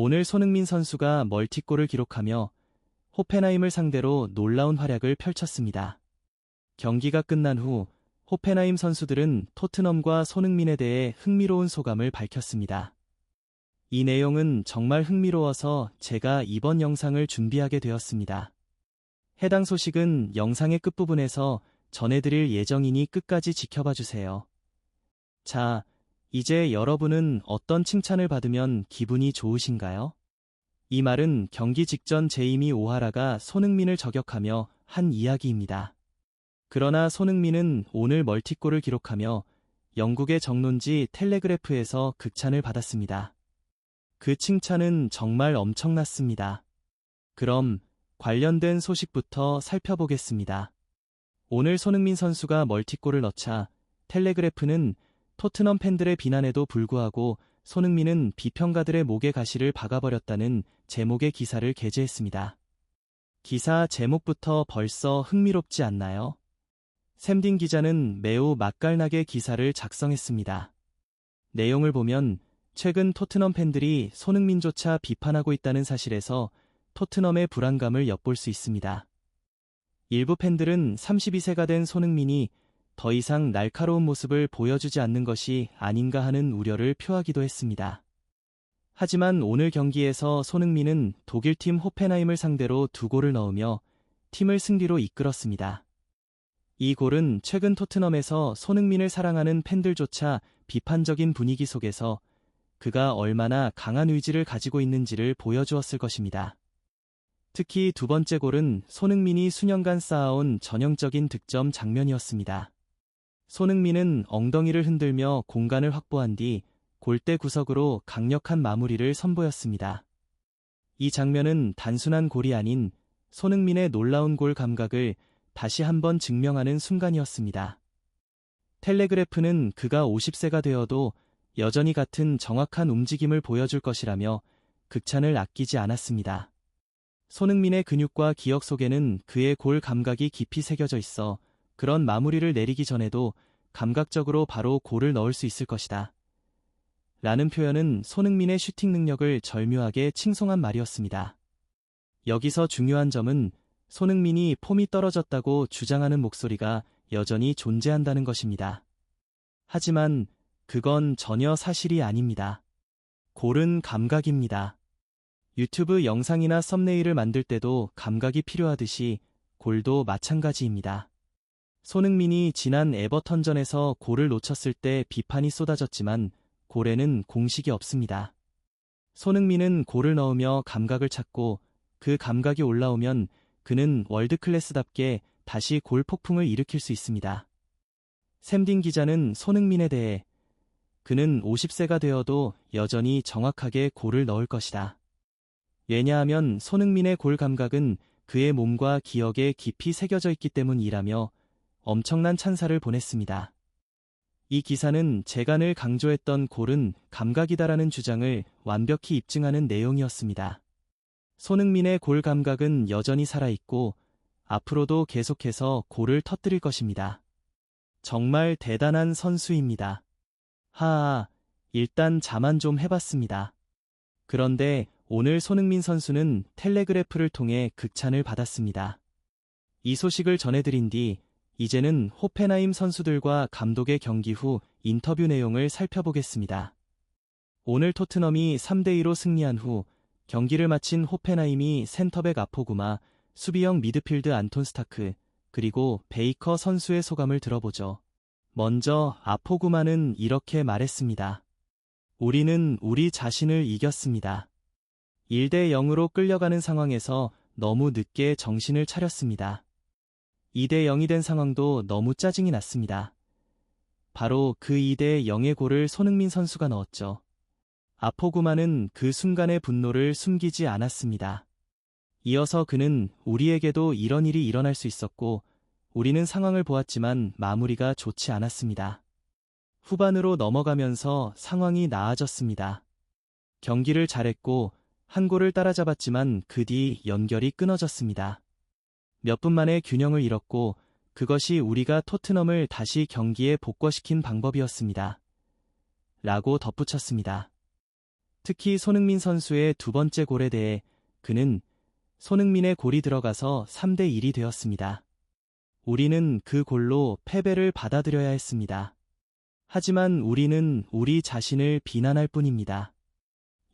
오늘 손흥민 선수가 멀티골을 기록하며 호펜하임을 상대로 놀라운 활약을 펼쳤습니다. 경기가 끝난 후 호펜하임 선수들은 토트넘과 손흥민에 대해 흥미로운 소감을 밝혔습니다. 이 내용은 정말 흥미로워서 제가 이번 영상을 준비하게 되었습니다. 해당 소식은 영상의 끝부분에서 전해드릴 예정이니 끝까지 지켜봐 주세요. 자, 이제 여러분은 어떤 칭찬을 받으면 기분이 좋으신가요? 이 말은 경기 직전 제이미 오하라가 손흥민을 저격하며 한 이야기입니다. 그러나 손흥민은 오늘 멀티골을 기록하며 영국의 정론지 텔레그래프에서 극찬을 받았습니다. 그 칭찬은 정말 엄청났습니다. 그럼 관련된 소식부터 살펴보겠습니다. 오늘 손흥민 선수가 멀티골을 넣자 텔레그래프는 토트넘 팬들의 비난에도 불구하고 손흥민은 비평가들의 목에 가시를 박아버렸다는 제목의 기사를 게재했습니다. 기사 제목부터 벌써 흥미롭지 않나요? 샘딘 기자는 매우 맛깔나게 기사를 작성했습니다. 내용을 보면 최근 토트넘 팬들이 손흥민조차 비판하고 있다는 사실에서 토트넘의 불안감을 엿볼 수 있습니다. 일부 팬들은 32세가 된 손흥민이 더 이상 날카로운 모습을 보여주지 않는 것이 아닌가 하는 우려를 표하기도 했습니다. 하지만 오늘 경기에서 손흥민은 독일팀 호펜하임을 상대로 2골을 넣으며 팀을 승리로 이끌었습니다. 이 골은 최근 토트넘에서 손흥민을 사랑하는 팬들조차 비판적인 분위기 속에서 그가 얼마나 강한 의지를 가지고 있는지를 보여주었을 것입니다. 특히 두 번째 골은 손흥민이 수년간 쌓아온 전형적인 득점 장면이었습니다. 손흥민은 엉덩이를 흔들며 공간을 확보한 뒤 골대 구석으로 강력한 마무리를 선보였습니다. 이 장면은 단순한 골이 아닌 손흥민의 놀라운 골 감각을 다시 한번 증명하는 순간이었습니다. 텔레그래프는 그가 50세가 되어도 여전히 같은 정확한 움직임을 보여줄 것이라며 극찬을 아끼지 않았습니다. 손흥민의 근육과 기억 속에는 그의 골 감각이 깊이 새겨져 있어 그런 마무리를 내리기 전에도 감각적으로 바로 골을 넣을 수 있을 것이다. 라는 표현은 손흥민의 슈팅 능력을 절묘하게 칭송한 말이었습니다. 여기서 중요한 점은 손흥민이 폼이 떨어졌다고 주장하는 목소리가 여전히 존재한다는 것입니다. 하지만 그건 전혀 사실이 아닙니다. 골은 감각입니다. 유튜브 영상이나 썸네일을 만들 때도 감각이 필요하듯이 골도 마찬가지입니다. 손흥민이 지난 에버턴전에서 골을 놓쳤을 때 비판이 쏟아졌지만 골에는 공식이 없습니다. 손흥민은 골을 넣으며 감각을 찾고 그 감각이 올라오면 그는 월드클래스답게 다시 골 폭풍을 일으킬 수 있습니다. 샘딘 기자는 손흥민에 대해 그는 50세가 되어도 여전히 정확하게 골을 넣을 것이다. 왜냐하면 손흥민의 골 감각은 그의 몸과 기억에 깊이 새겨져 있기 때문이라며 엄청난 찬사를 보냈습니다. 이 기사는 제가 늘 강조했던 골은 감각이다라는 주장을 완벽히 입증하는 내용이었습니다. 손흥민의 골 감각은 여전히 살아있고 앞으로도 계속해서 골을 터뜨릴 것입니다. 정말 대단한 선수입니다. 하하, 일단 자만 좀 해봤습니다. 그런데 오늘 손흥민 선수는 텔레그래프를 통해 극찬을 받았습니다. 이 소식을 전해드린 뒤 이제는 호펜하임 선수들과 감독의 경기 후 인터뷰 내용을 살펴보겠습니다. 오늘 토트넘이 3대2로 승리한 후 경기를 마친 호펜하임이 센터백 아포구마, 수비형 미드필드 안톤 스타크, 그리고 베이커 선수의 소감을 들어보죠. 먼저 아포구마는 이렇게 말했습니다. 우리는 우리 자신을 이겼습니다. 1대0으로 끌려가는 상황에서 너무 늦게 정신을 차렸습니다. 2대0이 된 상황도 너무 짜증이 났습니다. 바로 그 2대0의 골을 손흥민 선수가 넣었죠. 아포구마는 그 순간의 분노를 숨기지 않았습니다. 이어서 그는 우리에게도 이런 일이 일어날 수 있었고 우리는 상황을 보았지만 마무리가 좋지 않았습니다. 후반으로 넘어가면서 상황이 나아졌습니다. 경기를 잘했고 한 골을 따라잡았지만 그 뒤 연결이 끊어졌습니다. 몇 분 만에 균형을 잃었고 그것이 우리가 토트넘을 다시 경기에 복궈시킨 방법이었습니다. 라고 덧붙였습니다. 특히 손흥민 선수의 두 번째 골에 대해 그는 손흥민의 골이 들어가서 3대1이 되었습니다. 우리는 그 골로 패배를 받아들여야 했습니다. 하지만 우리는 우리 자신을 비난할 뿐입니다.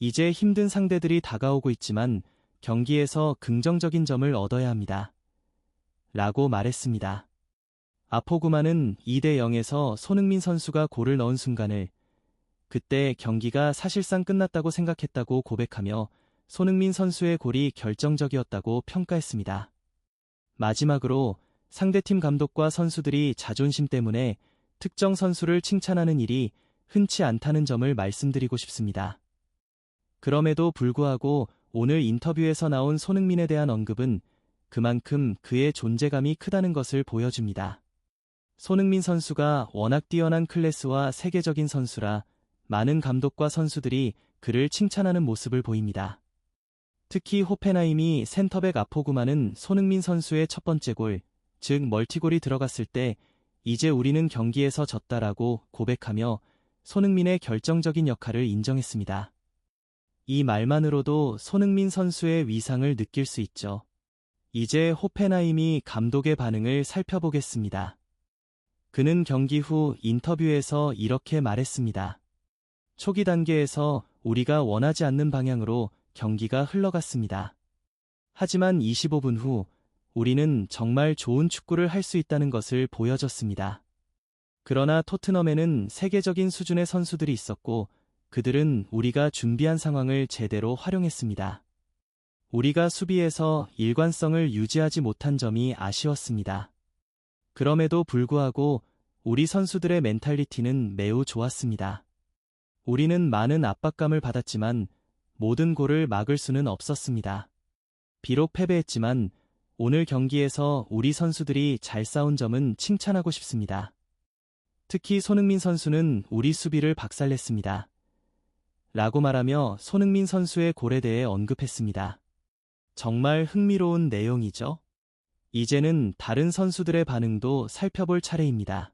이제 힘든 상대들이 다가오고 있지만 경기에서 긍정적인 점을 얻어야 합니다. 라고 말했습니다. 아포구마는 2대0에서 손흥민 선수가 골을 넣은 순간을 그때 경기가 사실상 끝났다고 생각했다고 고백하며 손흥민 선수의 골이 결정적이었다고 평가했습니다. 마지막으로 상대팀 감독과 선수들이 자존심 때문에 특정 선수를 칭찬하는 일이 흔치 않다는 점을 말씀드리고 싶습니다. 그럼에도 불구하고 오늘 인터뷰에서 나온 손흥민에 대한 언급은 그만큼 그의 존재감이 크다는 것을 보여줍니다. 손흥민 선수가 워낙 뛰어난 클래스와 세계적인 선수라 많은 감독과 선수들이 그를 칭찬하는 모습을 보입니다. 특히 호펜하임이 센터백 아포구마는 손흥민 선수의 첫 번째 골, 즉 멀티골이 들어갔을 때 이제 우리는 경기에서 졌다라고 고백하며 손흥민의 결정적인 역할을 인정했습니다. 이 말만으로도 손흥민 선수의 위상을 느낄 수 있죠. 이제 호펜하임이 감독의 반응을 살펴보겠습니다. 그는 경기 후 인터뷰에서 이렇게 말했습니다. 초기 단계에서 우리가 원하지 않는 방향으로 경기가 흘러갔습니다. 하지만 25분 후 우리는 정말 좋은 축구를 할 수 있다는 것을 보여줬습니다. 그러나 토트넘에는 세계적인 수준의 선수들이 있었고 그들은 우리가 준비한 상황을 제대로 활용했습니다. 우리가 수비에서 일관성을 유지하지 못한 점이 아쉬웠습니다. 그럼에도 불구하고 우리 선수들의 멘탈리티는 매우 좋았습니다. 우리는 많은 압박감을 받았지만 모든 골을 막을 수는 없었습니다. 비록 패배했지만 오늘 경기에서 우리 선수들이 잘 싸운 점은 칭찬하고 싶습니다. 특히 손흥민 선수는 우리 수비를 박살냈습니다. 라고 말하며 손흥민 선수의 골에 대해 언급했습니다. 정말 흥미로운 내용이죠? 이제는 다른 선수들의 반응도 살펴볼 차례입니다.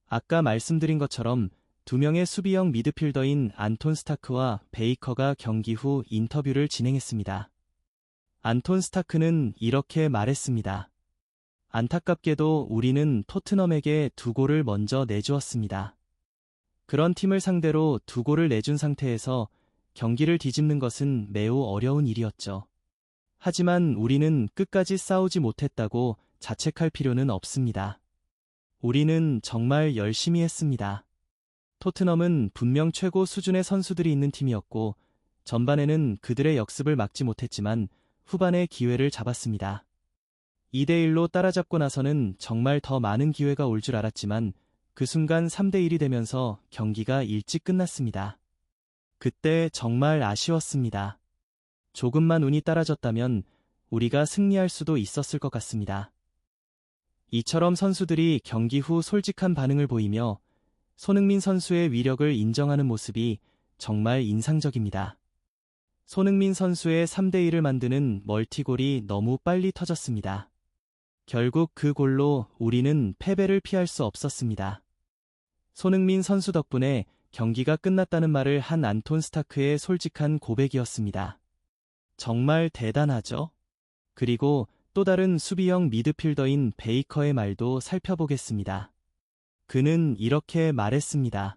아까 말씀드린 것처럼 두 명의 수비형 미드필더인 안톤 스타크와 베이커가 경기 후 인터뷰를 진행했습니다. 안톤 스타크는 이렇게 말했습니다. 안타깝게도 우리는 토트넘에게 두 골을 먼저 내주었습니다. 그런 팀을 상대로 두 골을 내준 상태에서 경기를 뒤집는 것은 매우 어려운 일이었죠. 하지만 우리는 끝까지 싸우지 못했다고 자책할 필요는 없습니다. 우리는 정말 열심히 했습니다. 토트넘은 분명 최고 수준의 선수들이 있는 팀이었고 전반에는 그들의 역습을 막지 못했지만 후반에 기회를 잡았습니다. 2대1로 따라잡고 나서는 정말 더 많은 기회가 올 줄 알았지만 그 순간 3대1이 되면서 경기가 일찍 끝났습니다. 그때 정말 아쉬웠습니다. 조금만 운이 따라졌다면 우리가 승리할 수도 있었을 것 같습니다. 이처럼 선수들이 경기 후 솔직한 반응을 보이며 손흥민 선수의 위력을 인정하는 모습이 정말 인상적입니다. 손흥민 선수의 3대1을 만드는 멀티골이 너무 빨리 터졌습니다. 결국 그 골로 우리는 패배를 피할 수 없었습니다. 손흥민 선수 덕분에 경기가 끝났다는 말을 한 안톤 스타크의 솔직한 고백이었습니다. 정말 대단하죠? 그리고 또 다른 수비형 미드필더인 베이커의 말도 살펴보겠습니다. 그는 이렇게 말했습니다.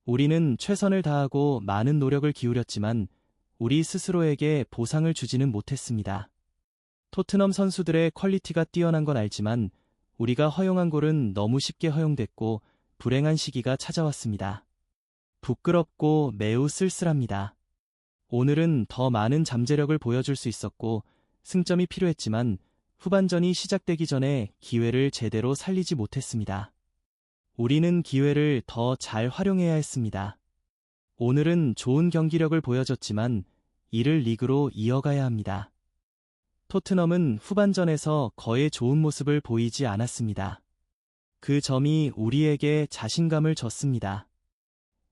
우리는 최선을 다하고 많은 노력을 기울였지만 우리 스스로에게 보상을 주지는 못했습니다. 토트넘 선수들의 퀄리티가 뛰어난 건 알지만 우리가 허용한 골은 너무 쉽게 허용됐고 불행한 시기가 찾아왔습니다. 부끄럽고 매우 쓸쓸합니다. 오늘은 더 많은 잠재력을 보여줄 수 있었고 승점이 필요했지만 후반전이 시작되기 전에 기회를 제대로 살리지 못했습니다. 우리는 기회를 더 잘 활용해야 했습니다. 오늘은 좋은 경기력을 보여줬지만 이를 리그로 이어가야 합니다. 토트넘은 후반전에서 거의 좋은 모습을 보이지 않았습니다. 그 점이 우리에게 자신감을 줬습니다.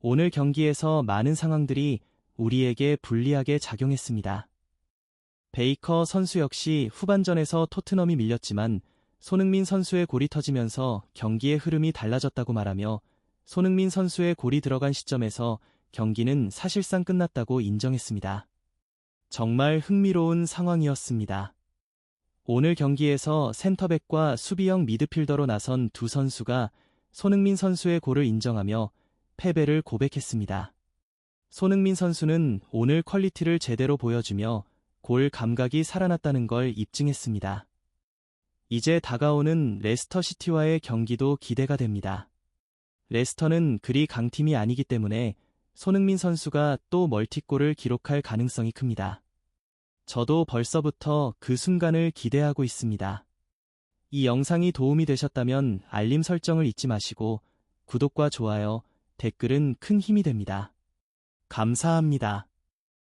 오늘 경기에서 많은 상황들이 우리에게 불리하게 작용했습니다. 베이커 선수 역시 후반전에서 토트넘이 밀렸지만 손흥민 선수의 골이 터지면서 경기의 흐름이 달라졌다고 말하며 손흥민 선수의 골이 들어간 시점에서 경기는 사실상 끝났다고 인정했습니다. 정말 흥미로운 상황이었습니다. 오늘 경기에서 센터백과 수비형 미드필더로 나선 두 선수가 손흥민 선수의 골을 인정하며 패배를 고백했습니다. 손흥민 선수는 오늘 퀄리티를 제대로 보여주며 골 감각이 살아났다는 걸 입증했습니다. 이제 다가오는 레스터 시티와의 경기도 기대가 됩니다. 레스터는 그리 강팀이 아니기 때문에 손흥민 선수가 또 멀티골을 기록할 가능성이 큽니다. 저도 벌써부터 그 순간을 기대하고 있습니다. 이 영상이 도움이 되셨다면 알림 설정을 잊지 마시고 구독과 좋아요, 댓글은 큰 힘이 됩니다. 감사합니다.